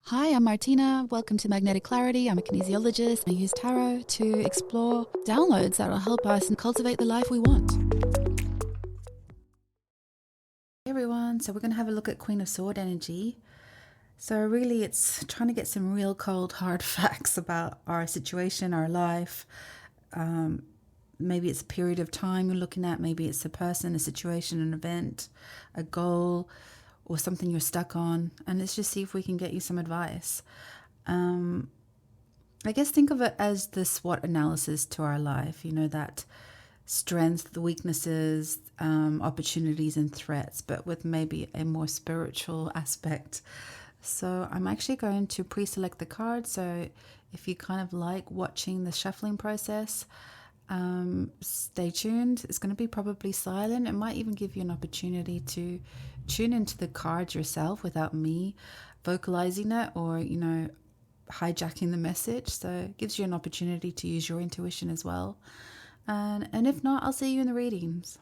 Hi, I'm Martina. Welcome to Magnetic Clarity. I'm a kinesiologist. I use tarot to explore downloads that will help us cultivate the life we want. Hey everyone, so we're going to have a look at Queen of Sword energy. So really it's trying to get some real cold hard facts about our situation, our life. Maybe it's a period of time you're looking at, maybe it's a person, a situation, an event, a goal, or something you're stuck on. And let's just see if we can get you some advice. I guess think of it as the SWOT analysis to our life, that strengths, the weaknesses, opportunities and threats, but with maybe a more spiritual aspect. So I'm actually going to pre-select the card. So if you kind of like watching the shuffling process, stay tuned. It's going to be probably silent. It might even give you an opportunity to tune into the card yourself without me vocalizing it or, hijacking the message. So it gives you an opportunity to use your intuition as well. And if not, I'll see you in the readings.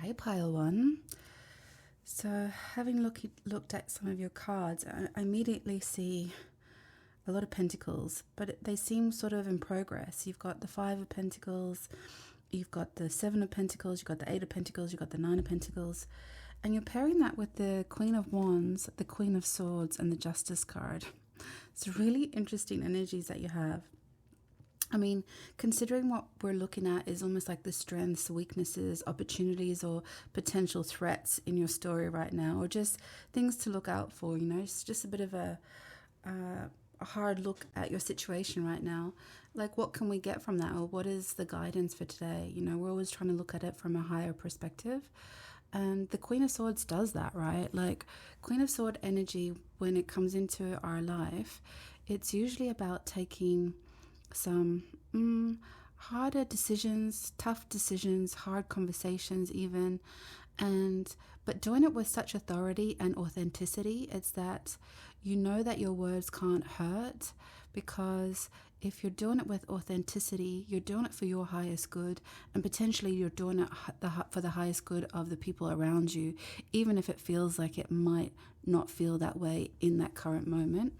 Okay, pile one. So having looked at some of your cards, I immediately see a lot of pentacles, but they seem sort of in progress. You've got the Five of Pentacles, you've got the Seven of Pentacles, you've got the Eight of Pentacles, you've got the Nine of Pentacles, and you're pairing that with the Queen of Wands, the Queen of Swords, and the Justice card. It's really interesting energies that you have. I mean, considering what we're looking at is almost like the strengths, weaknesses, opportunities, or potential threats in your story right now, or just things to look out for, you know, it's just a bit of a hard look at your situation right now. Like, what can we get from that, or what is the guidance for today? You know, we're always trying to look at it from a higher perspective. And the Queen of Swords does that, right? Like, Queen of Sword energy, when it comes into our life, it's usually about taking some harder decisions, tough decisions, hard conversations even, but doing it with such authority and authenticity. It's that you know that your words can't hurt, because if you're doing it with authenticity, you're doing it for your highest good, and potentially you're doing it for the highest good of the people around you, even if it feels like it might not feel that way in that current moment.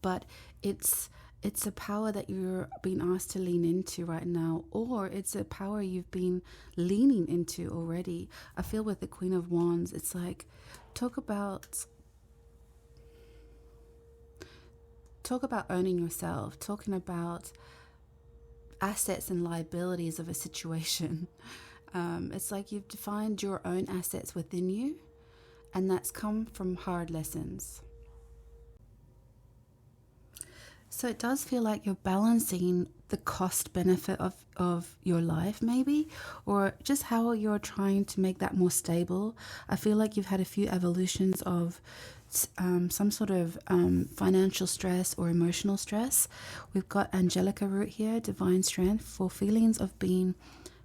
But it's a power that you're being asked to lean into right now, or it's a power you've been leaning into already. I feel with the Queen of Wands, it's like, talk about owning yourself, talking about assets and liabilities of a situation. It's like you've defined your own assets within you, and that's come from hard lessons. So it does feel like you're balancing the cost benefit of your life, maybe, or just how you're trying to make that more stable. I feel like you've had a few evolutions of some sort of financial stress or emotional stress. We've got Angelica root here, divine strength, for feelings of being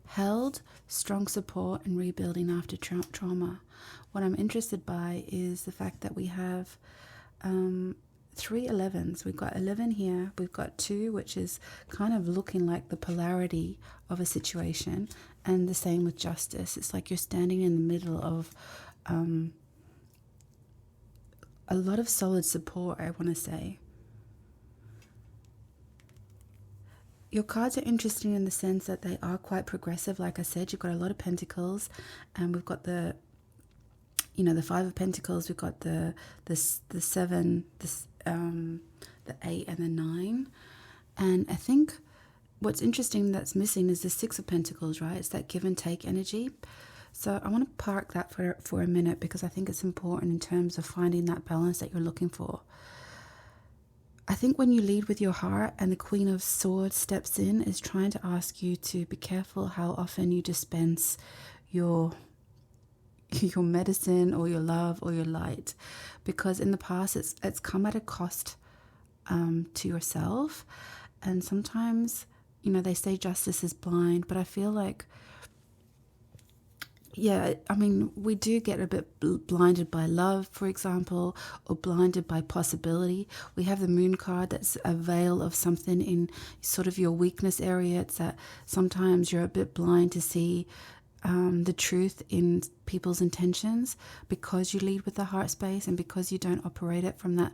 held, strong support, and rebuilding after trauma. What I'm interested by is the fact that we have 3 11s. We've got 11 here, we've got 2, which is kind of looking like the polarity of a situation, and the same with justice. It's like you're standing in the middle of a lot of solid support, I want to say. Your cards are interesting in the sense that they are quite progressive. Like I said, you've got a lot of pentacles, and we've got the Five of Pentacles, we've got the 7, the 8 and the 9. And I think what's interesting that's missing is the 6 of Pentacles, right? It's that give and take energy. So I want to park that for a minute, because I think it's important in terms of finding that balance that you're looking for. I think when you lead with your heart and the Queen of Swords steps in, is trying to ask you to be careful how often you dispense your medicine or your love or your light, because in the past it's come at a cost to yourself. And sometimes, they say justice is blind, but I feel like, we do get a bit blinded by love, for example, or blinded by possibility. We have the Moon card, that's a veil of something in sort of your weakness area. It's that sometimes you're a bit blind to see the truth in people's intentions, because you lead with the heart space, and because you don't operate it from that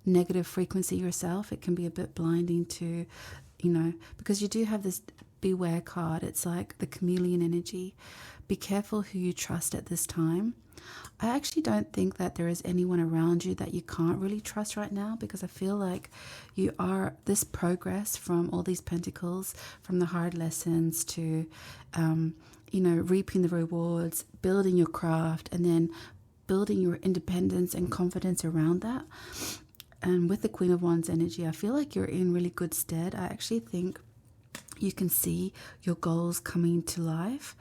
negative frequency yourself. It can be a bit blinding to, because you do have this beware card. It's like the chameleon energy. Be careful who you trust at this time. I actually don't think that there is anyone around you that you can't really trust right now, because I feel like you are this progress from all these pentacles, from the hard lessons to reaping the rewards, building your craft, and then building your independence and confidence around that. And with the Queen of Wands energy, I feel like you're in really good stead. I actually think you can see your goals coming to life.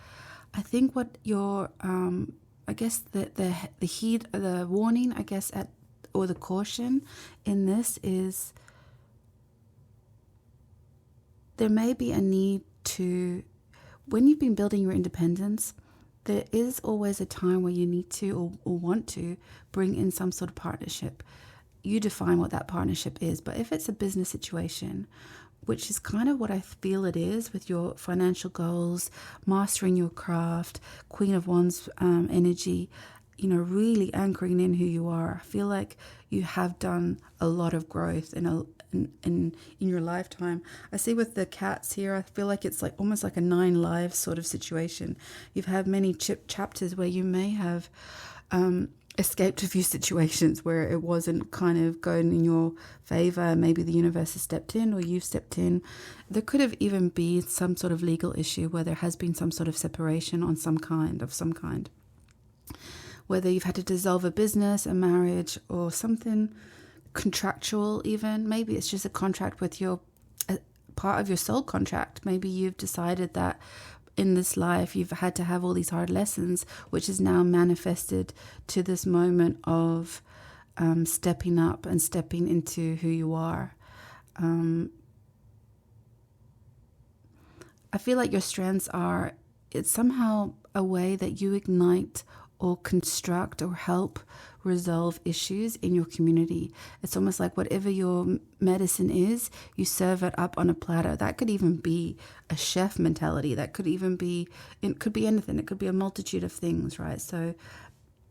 I think what your, the warning, or the caution in this is there may be a need to, when you've been building your independence, there is always a time where you need to or want to bring in some sort of partnership. You define what that partnership is. But if it's a business situation which is kind of what I feel it is with your financial goals, mastering your craft, Queen of Wands energy, really anchoring in who you are. I feel like you have done a lot of growth in your lifetime. I see with the cats here, I feel like it's like almost like a 9 lives sort of situation. You've had many chapters where you may have escaped a few situations where it wasn't kind of going in your favor. Maybe the universe has stepped in or you've stepped in. There could have even been some sort of legal issue where there has been some sort of separation on some kind. Whether you've had to dissolve a business, a marriage, or something contractual even. Maybe it's just a contract with your part of your soul contract. Maybe you've decided that in this life you've had to have all these hard lessons, which is now manifested to this moment of stepping up and stepping into who you are. I feel like your strengths are, it's somehow a way that you ignite or construct or help resolve issues in your community. It's almost like whatever your medicine is, you serve it up on a platter. That could even be a chef mentality. That could even be, it could be anything. It could be a multitude of things, right? So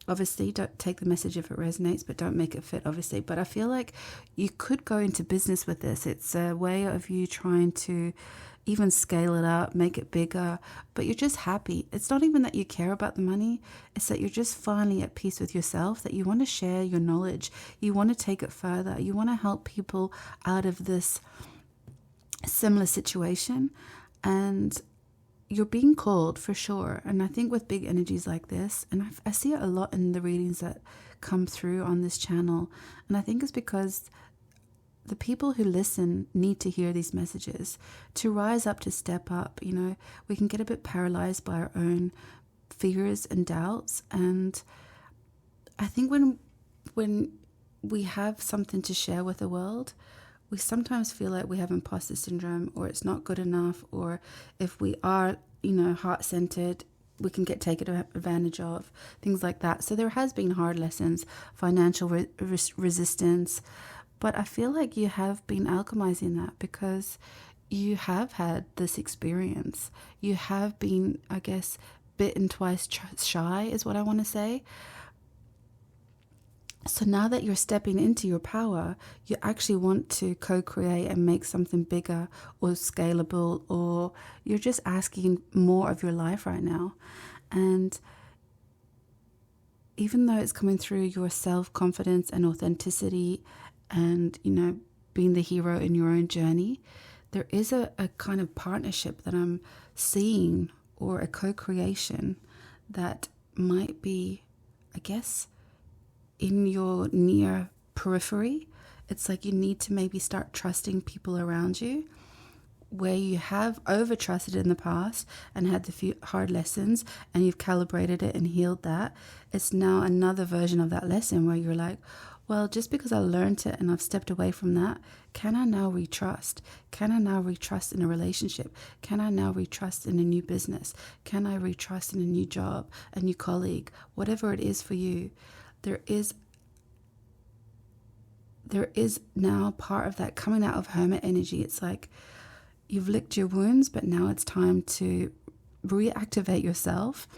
obviously don't take the message if it resonates, but don't make it fit, obviously. But I feel like you could go into business with this. It's a way of you trying to even scale it up, make it bigger, but you're just happy. It's not even that you care about the money. It's that you're just finally at peace with yourself, that you want to share your knowledge. You want to take it further. You want to help people out of this similar situation. And you're being called for sure. And I think with big energies like this, and I see it a lot in the readings that come through on this channel. And I think it's because the people who listen need to hear these messages to rise up, to step up. We can get a bit paralyzed by our own fears and doubts. And I think when we have something to share with the world, we sometimes feel like we have imposter syndrome, or it's not good enough, or if we are, heart-centered, we can get taken advantage of, things like that. So there has been hard lessons, financial resistance, but I feel like you have been alchemizing that because you have had this experience. You have been, I guess, bitten twice shy is what I want to say. So now that you're stepping into your power, you actually want to co-create and make something bigger or scalable, or you're just asking more of your life right now. And even though it's coming through your self-confidence and authenticity and, being the hero in your own journey, there is a kind of partnership that I'm seeing, or a co-creation that might be, I guess, in your near periphery. It's like you need to maybe start trusting people around you, where you have over-trusted in the past and had the few hard lessons and you've calibrated it and healed that. It's now another version of that lesson where you're like, well, just because I learned it and I've stepped away from that, can I now retrust? Can I now retrust in a relationship? Can I now retrust in a new business? Can I retrust in a new job, a new colleague, whatever it is for you? There is now part of that coming out of hermit energy. It's like you've licked your wounds, but now it's time to reactivate yourself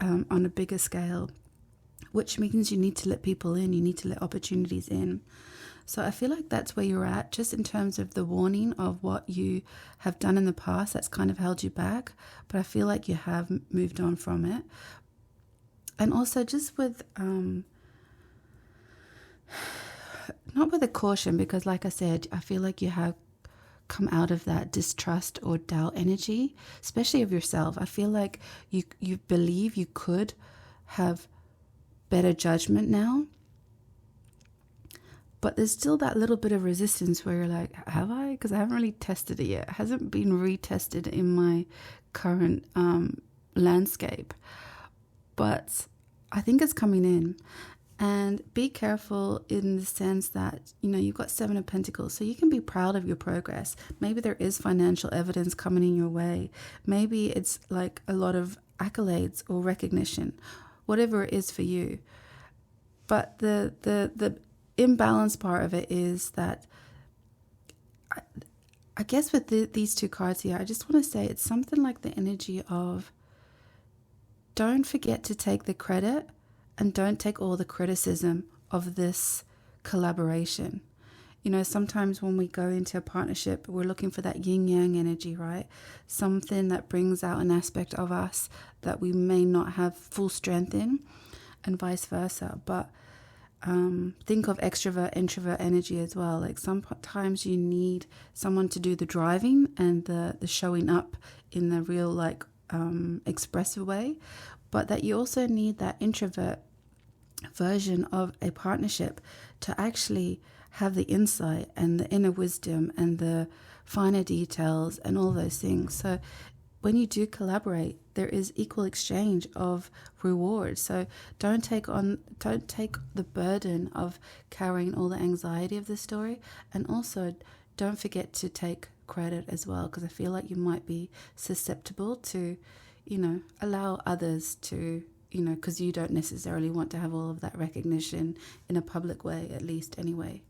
on a bigger scale, which means you need to let people in, you need to let opportunities in. So I feel like that's where you're at, just in terms of the warning of what you have done in the past that's kind of held you back. But I feel like you have moved on from it. And also just with, not with a caution, because like I said, I feel like you have come out of that distrust or doubt energy, especially of yourself. I feel like you believe you could have better judgment now, but there's still that little bit of resistance where you're like, have I? Because I haven't really tested it yet. It hasn't been retested in my current landscape, but I think it's coming in. And be careful in the sense that, you've got 7 of Pentacles, so you can be proud of your progress. Maybe there is financial evidence coming in your way. Maybe it's like a lot of accolades or recognition, whatever it is for you. But the imbalance part of it is that I guess with these two cards here, I just want to say it's something like the energy of don't forget to take the credit and don't take all the criticism of this collaboration. You know, sometimes when we go into a partnership, we're looking for that yin yang energy, right? Something that brings out an aspect of us that we may not have full strength in, and vice versa. But think of extrovert, introvert energy as well. Like sometimes you need someone to do the driving and the showing up in the real, like, expressive way, but that you also need that introvert version of a partnership to actually have the insight and the inner wisdom and the finer details and all those things. So when you do collaborate, there is equal exchange of rewards. So don't take the burden of carrying all the anxiety of the story, and also don't forget to take credit as well, because I feel like you might be susceptible to, allow others to, because you don't necessarily want to have all of that recognition in a public way, at least anyway.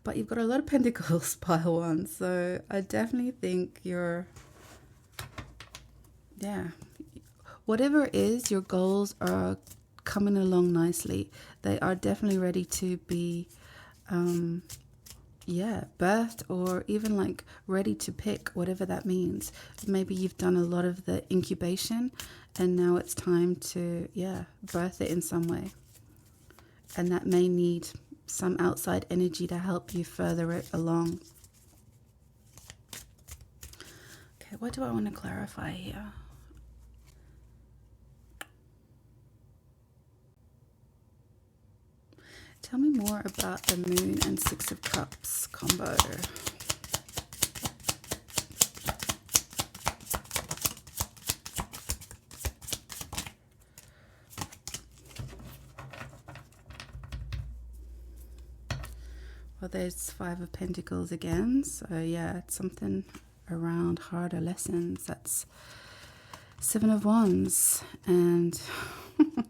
But you've got a lot of pentacles, pile one. So I definitely think whatever it is, your goals are coming along nicely. They are definitely ready to be, birthed, or even like ready to pick, whatever that means. Maybe you've done a lot of the incubation and now it's time to, birth it in some way. And that may need some outside energy to help you further it along. Okay, what do I want to clarify here? Tell me more about the Moon and Six of Cups combo. Well, there's Five of Pentacles again. So it's something around harder lessons. That's Seven of Wands and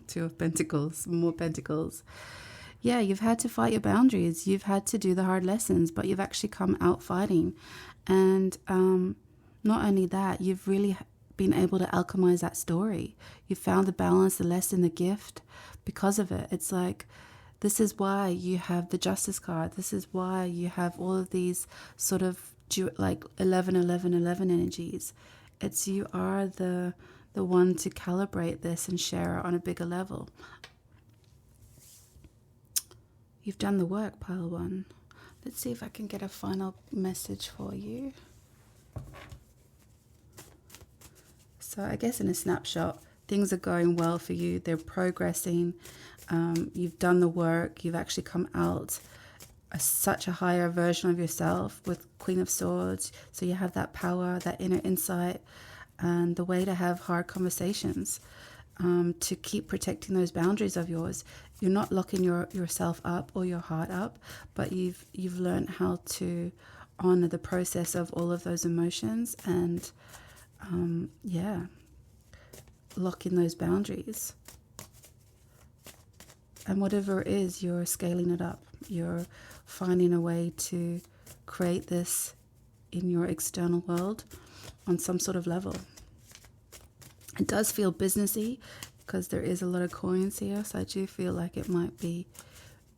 Two of Pentacles, more Pentacles. Yeah, you've had to fight your boundaries. You've had to do the hard lessons, but you've actually come out fighting. And not only that, you've really been able to alchemize that story. You found the balance, the lesson, the gift because of it. It's like, this is why you have the Justice card. This is why you have all of these sort of like 11, 11, 11 energies. It's you are the one to calibrate this and share it on a bigger level. You've done the work, pile one. Let's see if I can get a final message for you. So I guess in a snapshot, things are going well for you. They're progressing. You've done the work. You've actually come out such a higher version of yourself with Queen of Swords. So you have that power, that inner insight, and the way to have hard conversations, to keep protecting those boundaries of yours. You're not locking yourself up or your heart up, but you've learned how to honor the process of all of those emotions and lock in those boundaries. And whatever it is, you're scaling it up. You're finding a way to create this in your external world on some sort of level. It does feel businessy because there is a lot of coins here. So I do feel like it might be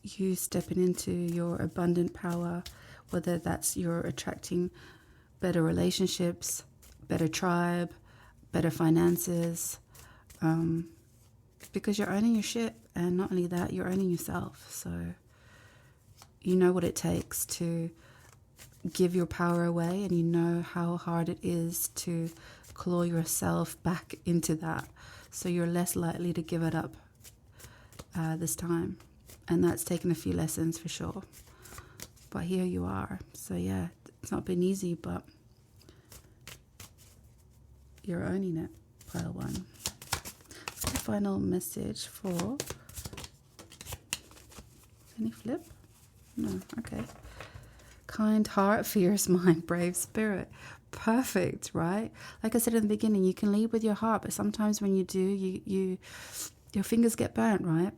you stepping into your abundant power, whether that's you're attracting better relationships, better tribe, better finances, because you're owning your shit. And not only that, you're owning yourself. So you know what it takes to give your power away, and you know how hard it is to claw yourself back into that. So you're less likely to give it up this time. And that's taken a few lessons for sure. But here you are. So yeah, it's not been easy, but you're owning it, pile one. The final message for any flip? No, okay. Kind heart, fierce mind, brave spirit. Perfect, right? Like I said in the beginning, you can lead with your heart, but sometimes when you do, your fingers get burnt, right?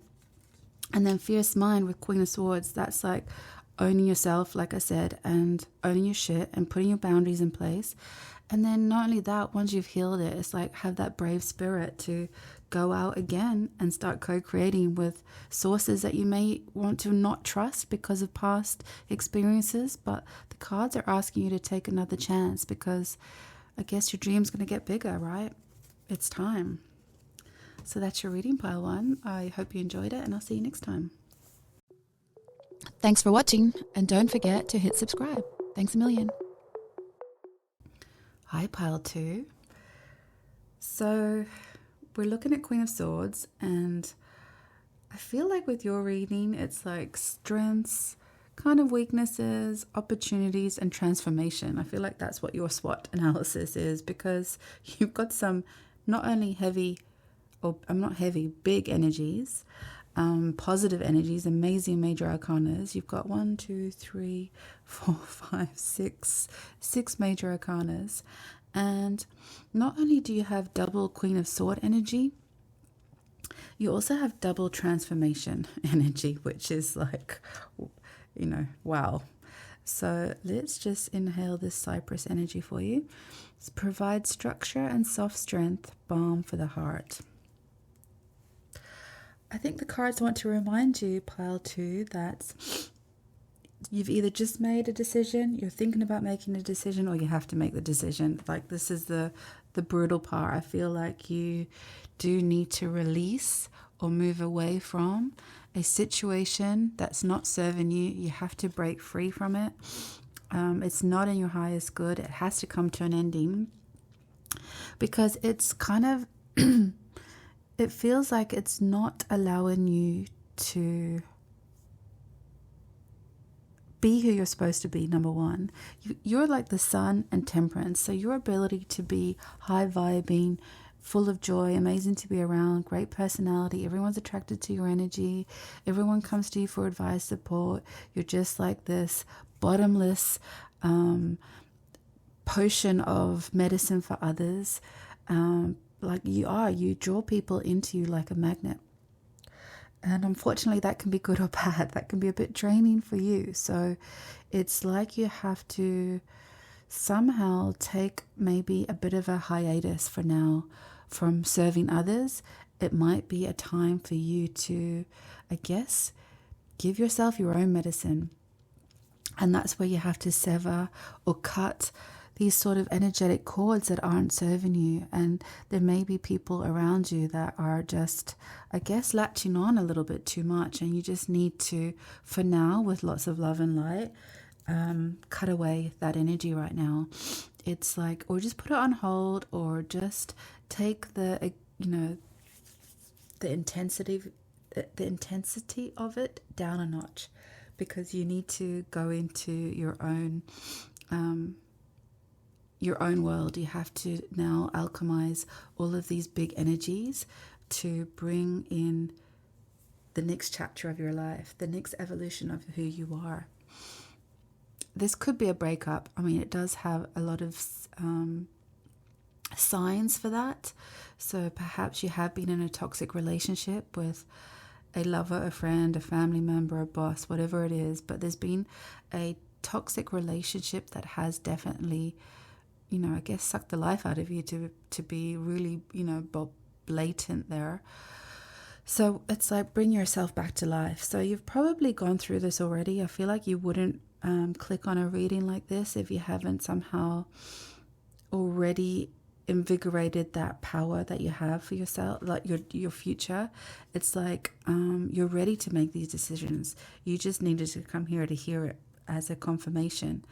And then fierce mind with Queen of Swords, that's like owning yourself, like I said, and owning your shit and putting your boundaries in place. And then not only that, once you've healed it, it's like have that brave spirit to go out again and start co-creating with sources that you may want to not trust because of past experiences. But the cards are asking you to take another chance because I guess your dream's going to get bigger, right? It's time. So that's your reading, pile one. I hope you enjoyed it, and I'll see you next time. Thanks for watching, and don't forget to hit subscribe. Thanks a million. Hi, pile two. So we're looking at Queen of Swords, and I feel like with your reading, it's like strengths, kind of weaknesses, opportunities, and transformation. I feel like that's what your SWOT analysis is, because you've got some not only heavy, or I'm not heavy, big energies, positive energies, amazing major arcanas. You've got 1, 2, 3, 4, 5, 6 major arcanas. And not only do you have double Queen of Sword energy, you also have double transformation energy, which is like, you know, wow. So let's just inhale this Cypress energy for you. Provide structure and soft strength, balm for the heart. I think the cards want to remind you, pile two, that you've either just made a decision, you're thinking about making a decision, or you have to make the decision. Like, this is the brutal part. I feel like you do need to release or move away from a situation that's not serving you. You have to break free from it. It's not in your highest good. It has to come to an ending, because it's kind of it feels like it's not allowing you to be who you're supposed to be. Number one, you're like the sun and temperance. So your ability to be high vibing, full of joy, amazing to be around, great personality. Everyone's attracted to your energy. Everyone comes to you for advice, support. You're just like this bottomless potion of medicine for others. Like you draw people into you like a magnet. And unfortunately, that can be good or bad. That can be a bit draining for you. So it's like you have to somehow take maybe a bit of a hiatus for now from serving others. It might be a time for you to, I guess, give yourself your own medicine. And that's where you have to sever or cut these sort of energetic cords that aren't serving you. And there may be people around you that are just, I guess, latching on a little bit too much. And you just need to, for now, with lots of love and light, cut away that energy right now. It's like, or just put it on hold, or just take the, the intensity of it down a notch, because you need to go into your own world. You have to now alchemize all of these big energies to bring in the next chapter of your life, the next evolution of who you are. This could be a breakup. I mean, it does have a lot of signs for that. So perhaps you have been in a toxic relationship with a lover, a friend, a family member, a boss, whatever it is. But there's been a toxic relationship that has definitely, I guess, sucked the life out of you, to be really, blatant there. So it's like, bring yourself back to life. So you've probably gone through this already. I feel like you wouldn't click on a reading like this if you haven't somehow already invigorated that power that you have for yourself, like your future. It's like you're ready to make these decisions. You just needed to come here to hear it as a confirmation.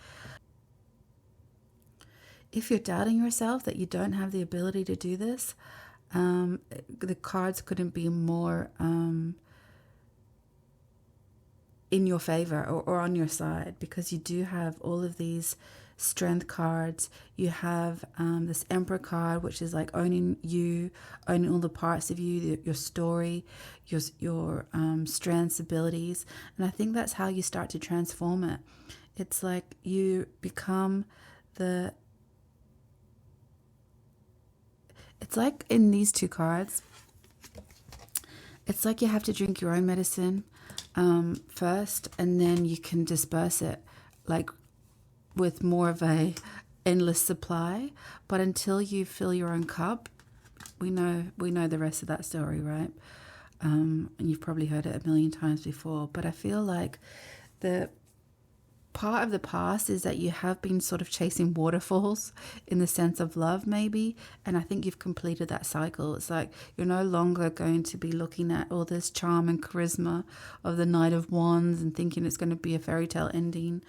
If you're doubting yourself that you don't have the ability to do this, the cards couldn't be more in your favor or on your side, because you do have all of these strength cards. You have this Emperor card, which is like owning you, owning all the parts of you, your story, your strengths, abilities. And I think that's how you start to transform it. It's like you become it's like in these two cards, it's like you have to drink your own medicine. first, and then you can disperse it like with more of a endless supply. But until you fill your own cup, we know the rest of that story, right? And you've probably heard it a million times before. But I feel like the part of the past is that you have been sort of chasing waterfalls in the sense of love, maybe, and I think you've completed that cycle. It's like you're no longer going to be looking at all this charm and charisma of the Knight of Wands and thinking it's going to be a fairy tale ending,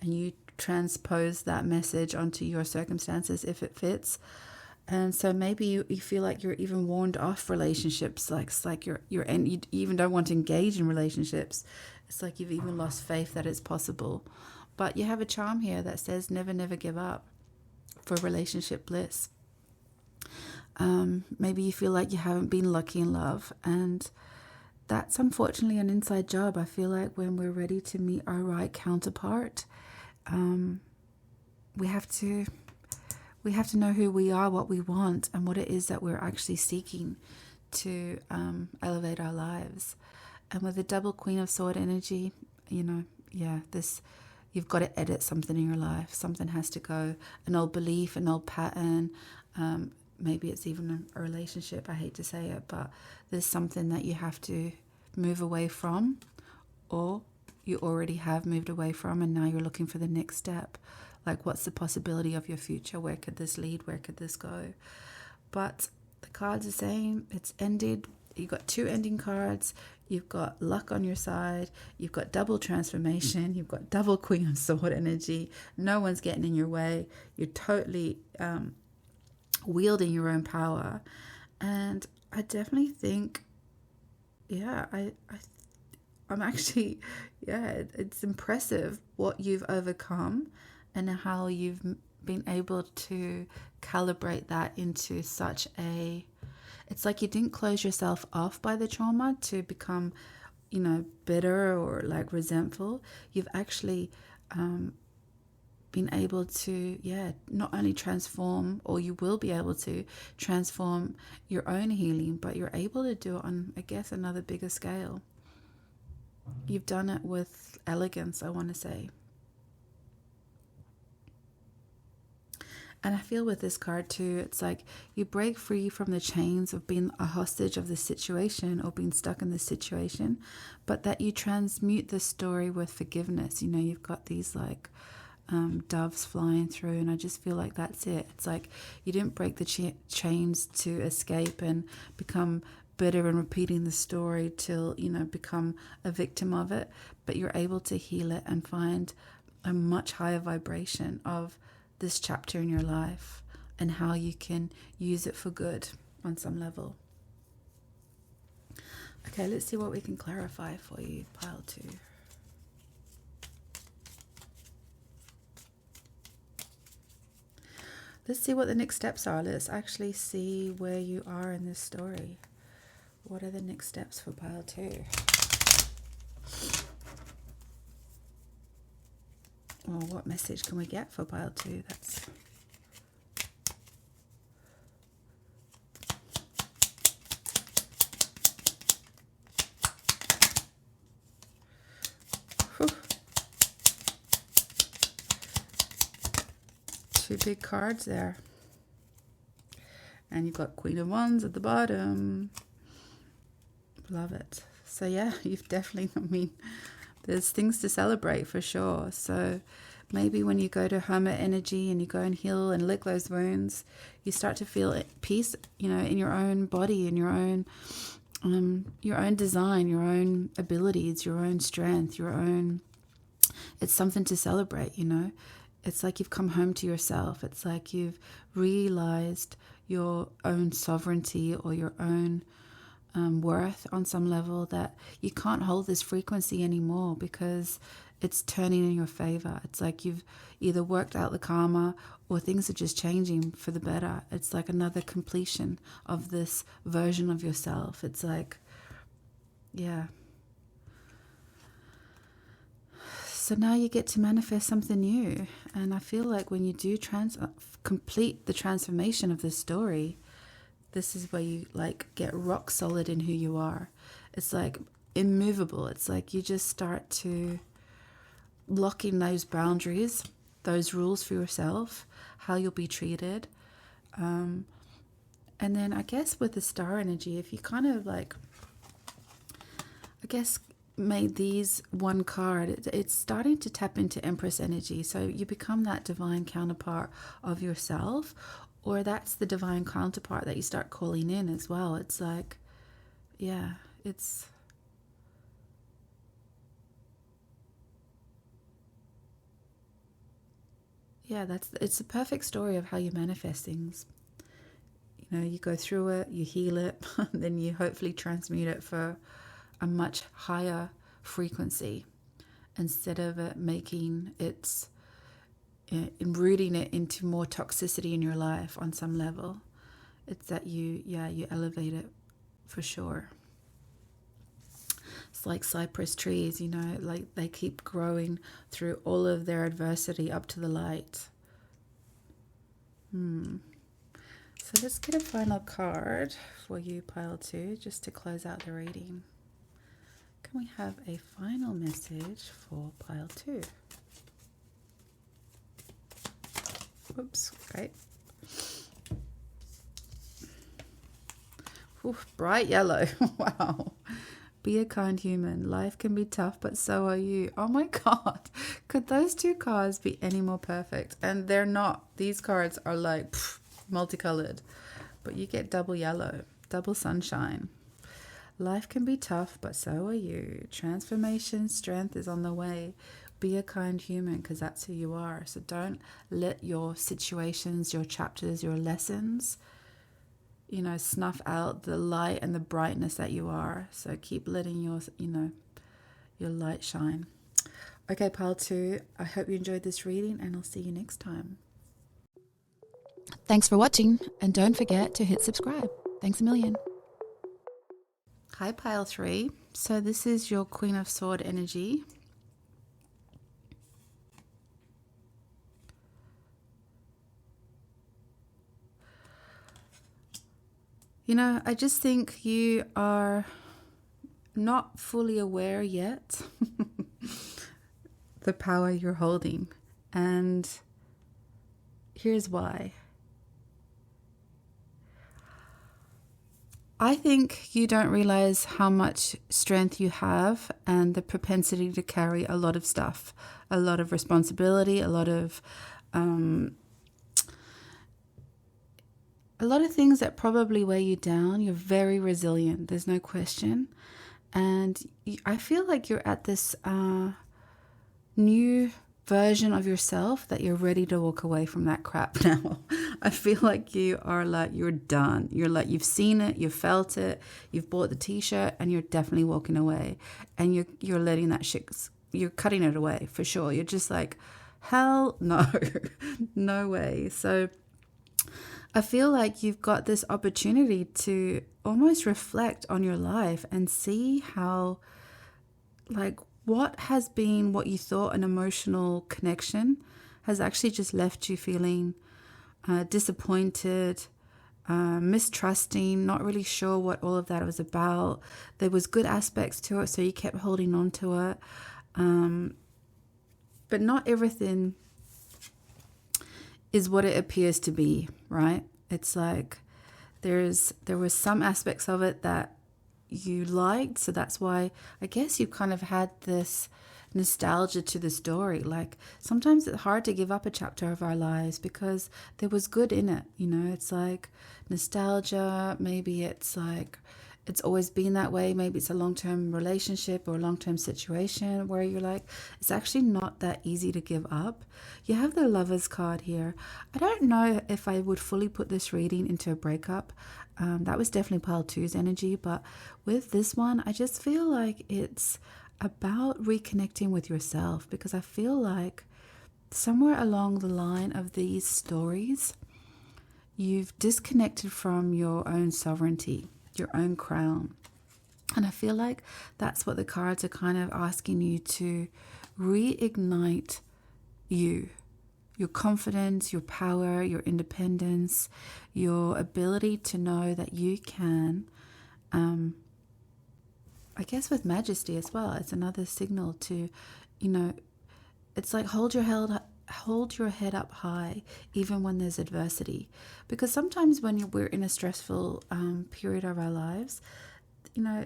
and you transpose that message onto your circumstances if it fits. And so maybe you feel like you're even warned off relationships, like it's like you even don't want to engage in relationships. It's like you've even lost faith that it's possible. But you have a charm here that says never, never give up for relationship bliss. Maybe you feel like you haven't been lucky in love, and that's unfortunately an inside job. I feel like when we're ready to meet our right counterpart, we have to know who we are, what we want, and what it is that we're actually seeking to elevate our lives. And with the double Queen of Sword energy, you've got to edit something in your life. Something has to go. An old belief, an old pattern. Maybe it's even a relationship. I hate to say it, but there's something that you have to move away from, or you already have moved away from, and now you're looking for the next step. Like, what's the possibility of your future? Where could this lead? Where could this go? But the cards are saying it's ended. You've got 2 ending cards. You've got luck on your side. You've got double transformation. You've got double Queen of Sword energy. No one's getting in your way. You're totally wielding your own power. And I definitely think, I'm actually, it's impressive what you've overcome and how you've been able to calibrate that into such a... It's like you didn't close yourself off by the trauma to become, bitter or like resentful. You've actually been able to, not only transform, or you will be able to transform your own healing, but you're able to do it on, I guess, another bigger scale. You've done it with elegance, I want to say. And I feel with this card too, it's like you break free from the chains of being a hostage of the situation or being stuck in this situation, but that you transmute the story with forgiveness. You've got these like doves flying through, and I just feel like that's it. It's like you didn't break the chains to escape and become bitter and repeating the story till, become a victim of it, but you're able to heal it and find a much higher vibration of this chapter in your life and how you can use it for good on some level. Okay, let's see what we can clarify for you, pile 2. Let's see what the next steps are. Let's actually see where you are in this story. What are the next steps for pile 2? Well, what message can we get for pile 2? That's... Whew. 2 big cards there. And you've got Queen of Wands at the bottom. Love it. So yeah, you've definitely, there's things to celebrate for sure. So maybe when you go to hermit energy and you go and heal and lick those wounds, you start to feel peace, in your own body, in your own design, your own abilities, your own strength, it's something to celebrate, It's like you've come home to yourself. It's like you've realized your own sovereignty or your own worth on some level, that you can't hold this frequency anymore because it's turning in your favor. It's like you've either worked out the karma or things are just changing for the better. It's like another completion of this version of yourself. It's like, So now you get to manifest something new. And I feel like when you do complete the transformation of this story, this is where you like get rock solid in who you are. It's like immovable. It's like you just start to lock in those boundaries, those rules for yourself, how you'll be treated. And then I guess with the star energy, if you kind of like, I guess, made these one card, it's starting to tap into Empress energy. So you become that divine counterpart of yourself, or that's the divine counterpart that you start calling in as well. It's like, yeah, it's... yeah, it's a perfect story of how you manifest things. You know, you go through it, you heal it, then you hopefully transmute it for a much higher frequency, instead of it making its rooting it into more toxicity in your life on some level. It's that you elevate it for sure. It's like cypress trees, you know, like they keep growing through all of their adversity up to the light. So let's get a final card for you, pile 2, just to close out the reading. Can we have a final message for pile 2? Whoops, okay. Ooh, bright yellow. Wow. Be a kind human. Life can be tough, but so are you. Oh my God. Could those two cards be any more perfect? And they're not. These cards are like multicolored, but you get double yellow, double sunshine. Life can be tough, but so are you. Transformation, strength is on the way. Be a kind human, because that's who you are. So don't let your situations, your chapters, your lessons, you know, snuff out the light and the brightness that you are. So keep letting your, you know, your light shine. Okay, pile 2, I hope you enjoyed this reading, and I'll see you next time. Thanks for watching, and don't forget to hit subscribe. Thanks a million. Hi, pile 3. So this is your Queen of Sword energy. You know, I just think you are not fully aware yet the power you're holding. And here's why. I think you don't realize how much strength you have and the propensity to carry a lot of stuff, a lot of responsibility, a lot of things that probably weigh you down. You're very resilient. There's no question. And I feel like you're at this new version of yourself that you're ready to walk away from that crap now. I feel like you are like, you're done. You're like, you've seen it, you've felt it, you've bought the t-shirt, and you're definitely walking away. And you're letting that shit, you're cutting it away for sure. You're just like, hell no, no way. So I feel like you've got this opportunity to almost reflect on your life and see how, like, what has been what you thought an emotional connection has actually just left you feeling disappointed, mistrusting, not really sure what all of that was about. There was good aspects to it, so you kept holding on to it. But not everything is what it appears to be, right? It's like there was some aspects of it that you liked, so that's why I guess you kind of had this nostalgia to the story. Like sometimes it's hard to give up a chapter of our lives because there was good in it, you know. It's like nostalgia, maybe it's like it's always been that way, maybe it's a long-term relationship or a long-term situation where you're like, it's actually not that easy to give up. You have the Lovers card here. I don't know if I would fully put this reading into a breakup. That was definitely pile 2's energy, but with this one, I just feel like it's about reconnecting with yourself, because I feel like somewhere along the line of these stories, you've disconnected from your own sovereignty, your own crown. And I feel like that's what the cards are kind of asking you to reignite your confidence, your power, your independence, your ability to know that you can I guess with majesty as well, it's another signal to, you know, it's like hold your head up high even when there's adversity, because sometimes when we're in a stressful period of our lives, you know,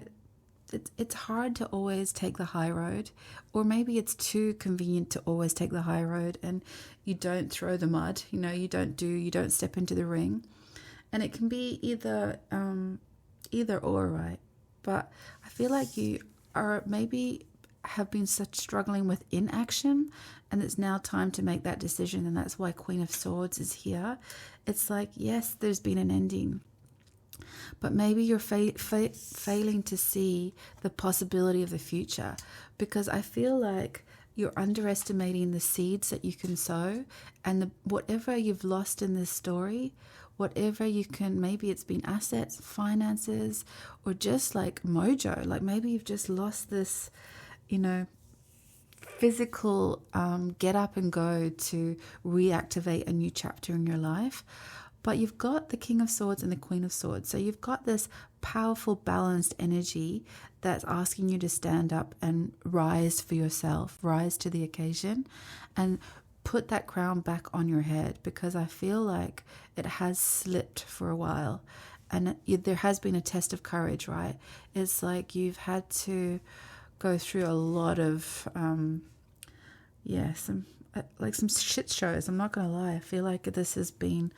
it's hard to always take the high road, or maybe it's too convenient to always take the high road, and you don't throw the mud, you know, you don't step into the ring, and it can be either or, right? But I feel like you are maybe have been such struggling with inaction, and it's now time to make that decision, and that's why Queen of Swords is here. It's like, yes, there's been an ending, but maybe you're failing to see the possibility of the future, because I feel like you're underestimating the seeds that you can sow, and whatever you've lost in this story, whatever you can, maybe it's been assets, finances, or just like mojo, like maybe you've just lost this, you know, physical get up and go to reactivate a new chapter in your life. But you've got the King of Swords and the Queen of Swords. So you've got this powerful, balanced energy that's asking you to stand up and rise for yourself, rise to the occasion, and put that crown back on your head, because I feel like it has slipped for a while. And there has been a test of courage, right? It's like you've had to go through a lot of, some shit shows. I'm not going to lie. I feel like this has been,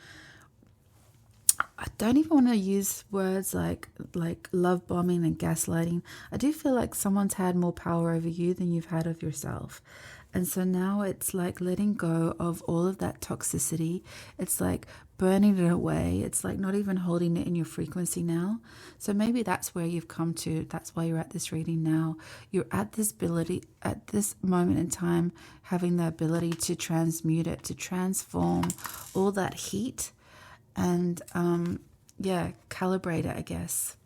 I don't even want to use words like love bombing and gaslighting. I do feel like someone's had more power over you than you've had of yourself. And so now it's like letting go of all of that toxicity. It's like burning it away. It's like not even holding it in your frequency now. So maybe that's where you've come to. That's why you're at this reading now. You're at this moment in time, having the ability to transmute it, to transform all that heat and, calibrate it, I guess.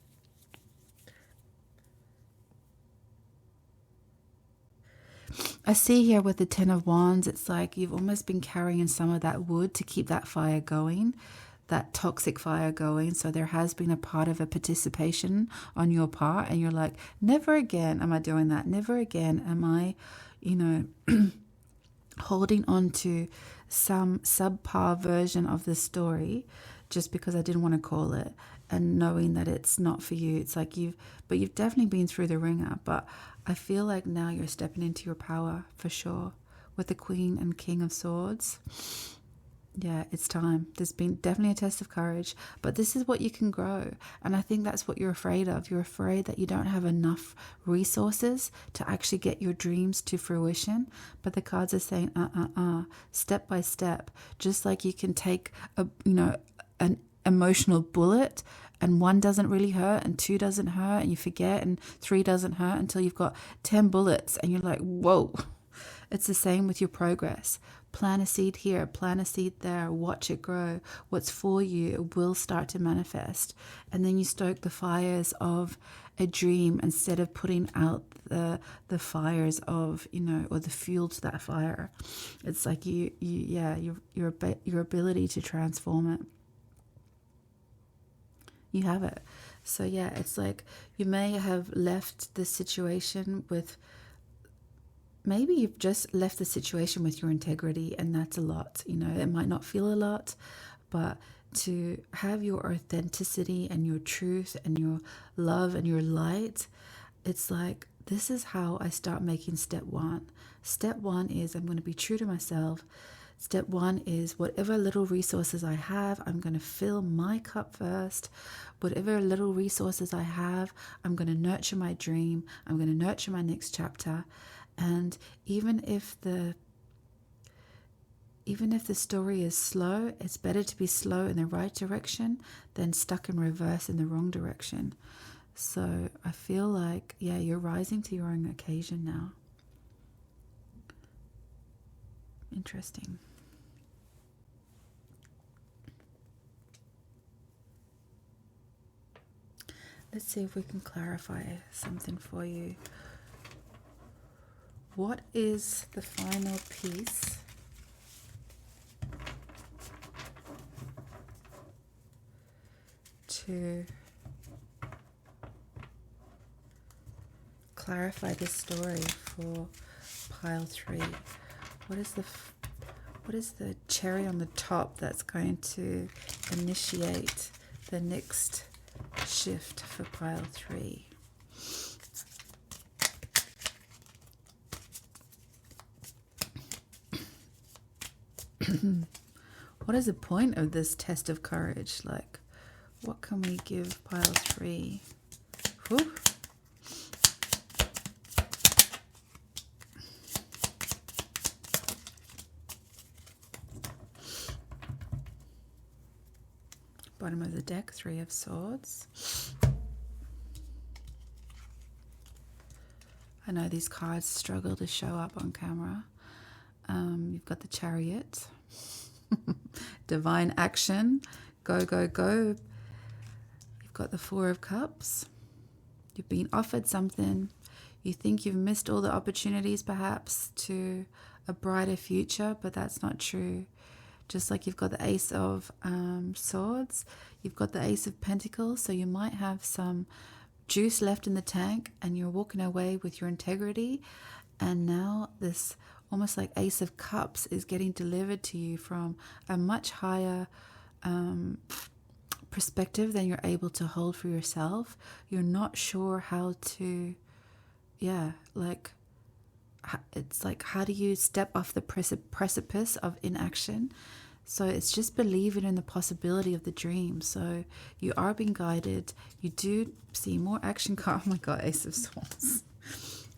I see here with the Ten of Wands, it's like you've almost been carrying some of that wood to keep that fire going, that toxic fire going. So there has been a part of a participation on your part, and you're like, never again am I doing that. Never again am I, holding on to some subpar version of the story just because I didn't want to call it, and knowing that it's not for you. It's like you've definitely been through the ringer, but I feel like now you're stepping into your power for sure with the Queen and King of Swords. Yeah, it's time. There's been definitely a test of courage, but this is what you can grow. And I think that's what you're afraid of. You're afraid that you don't have enough resources to actually get your dreams to fruition. But the cards are saying, step by step, just like you can take an emotional bullet, and 1 doesn't really hurt, and 2 doesn't hurt, and you forget, and 3 doesn't hurt until you've got 10 bullets, and you're like, whoa. It's the same with your progress. Plant a seed here, plant a seed there, watch it grow. What's for you, it will start to manifest. And then you stoke the fires of a dream instead of putting out the fires of, or the fuel to that fire. It's like your ability to transform it. You have it. So yeah, it's like you may have left the situation with, maybe you've just left the situation with your integrity, and that's a lot. It might not feel a lot, but to have your authenticity and your truth and your love and your light, it's like, this is how I start making step 1. Step 1 is I'm going to be true to myself. Step 1 is whatever little resources I have, I'm going to fill my cup first. Whatever little resources I have, I'm going to nurture my dream. I'm going to nurture my next chapter. And even if the story is slow, it's better to be slow in the right direction than stuck in reverse in the wrong direction. So I feel like, you're rising to your own occasion now. Interesting. Let's see if we can clarify something for you. What is the final piece to clarify this story for pile 3. What is the cherry on the top that's going to initiate the next shift for pile 3? What is the point of this test of courage? Like, what can we give pile 3? Whew. Bottom of the deck, 3 of Swords. I know these cards struggle to show up on camera. You've got the Chariot. Divine action. Go, go, go. You've got the 4 of Cups. You've been offered something. You think you've missed all the opportunities perhaps to a brighter future, but that's not true. Just like you've got the Ace of Swords, you've got the Ace of Pentacles, so you might have some juice left in the tank and you're walking away with your integrity, and now this almost like Ace of Cups is getting delivered to you from a much higher perspective than you're able to hold for yourself. You're not sure how to, it's like, how do you step off the precipice of inaction? So it's just believing in the possibility of the dream. So you are being guided. You do see more action card. Oh my God, Ace of Swords.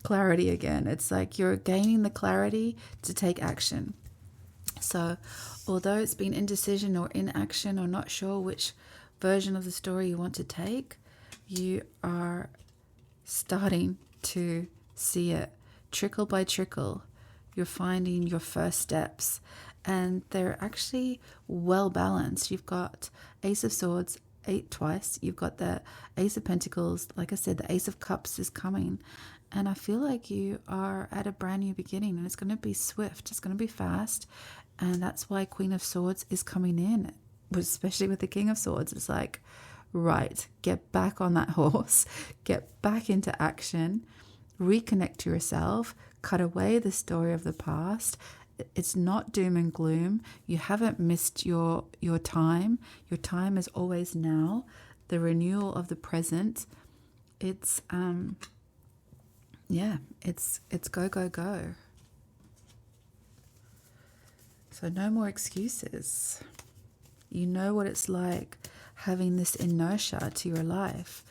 Clarity again. It's like you're gaining the clarity to take action. So although it's been indecision or inaction or not sure which version of the story you want to take, you are starting to see it trickle by trickle. You're finding your first steps, and they're actually well balanced. You've got Ace of Swords 8 twice. You've got the Ace of Pentacles. Like I said, the Ace of Cups is coming. And I feel like you are at a brand new beginning, and it's going to be swift. It's going to be fast. And that's why Queen of Swords is coming in, especially with the King of Swords. It's like, right, get back on that horse, get back into action, reconnect to yourself, cut away the story of the past. It's not doom and gloom. You haven't missed your time. Your time is always now. The renewal of the present. It's it's go, go, go. So no more excuses. You know what it's like having this inertia to your life.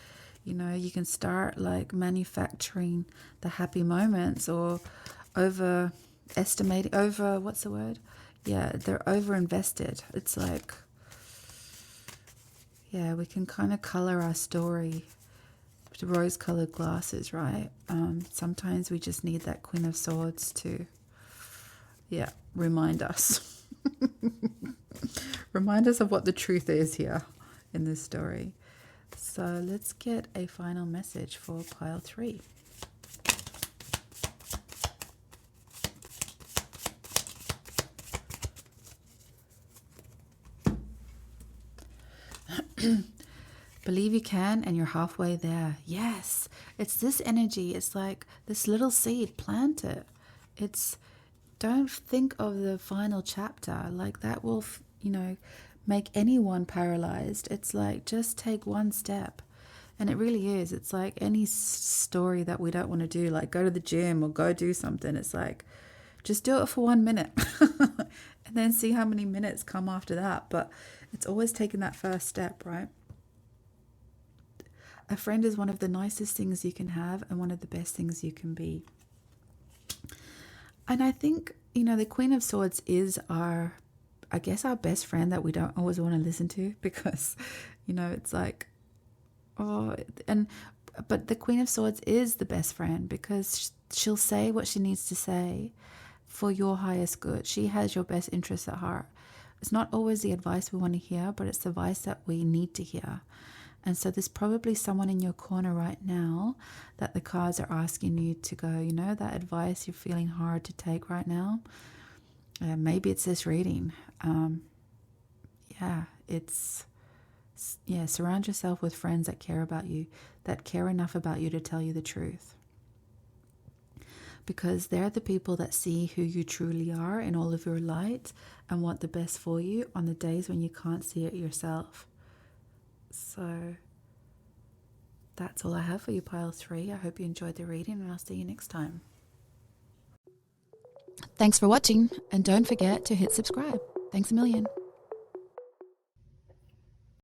You know, you can start like manufacturing the happy moments or they're over invested. It's like, we can kind of color our story with rose-colored glasses, right? Sometimes we just need that Queen of Swords to, remind us. Remind us of what the truth is here in this story. So let's get a final message for pile 3. Believe you can, and you're halfway there. Yes, it's this energy. It's like this little seed, plant it. Don't think of the final chapter. Like that will, make anyone paralyzed. It's like, just take one step. And it really is. It's like any story that we don't want to do, like go to the gym or go do something. It's like, just do it for 1 minute and then see how many minutes come after that. But it's always taking that first step, right? A friend is one of the nicest things you can have and one of the best things you can be. And I think, the Queen of Swords is our best friend that we don't always want to listen to, because, it's like, but the Queen of Swords is the best friend, because she'll say what she needs to say for your highest good. She has your best interests at heart. It's not always the advice we want to hear, but it's the advice that we need to hear. And so there's probably someone in your corner right now that the cards are asking you to go, that advice you're feeling hard to take right now. Maybe it's this reading. Surround yourself with friends that care about you, that care enough about you to tell you the truth. because they're the people that see who you truly are in all of your light and want the best for you on the days when you can't see it yourself. So that's all I have for you, Pile 3. I hope you enjoyed the reading, and I'll see you next time. Thanks for watching, and don't forget to hit subscribe. Thanks a million.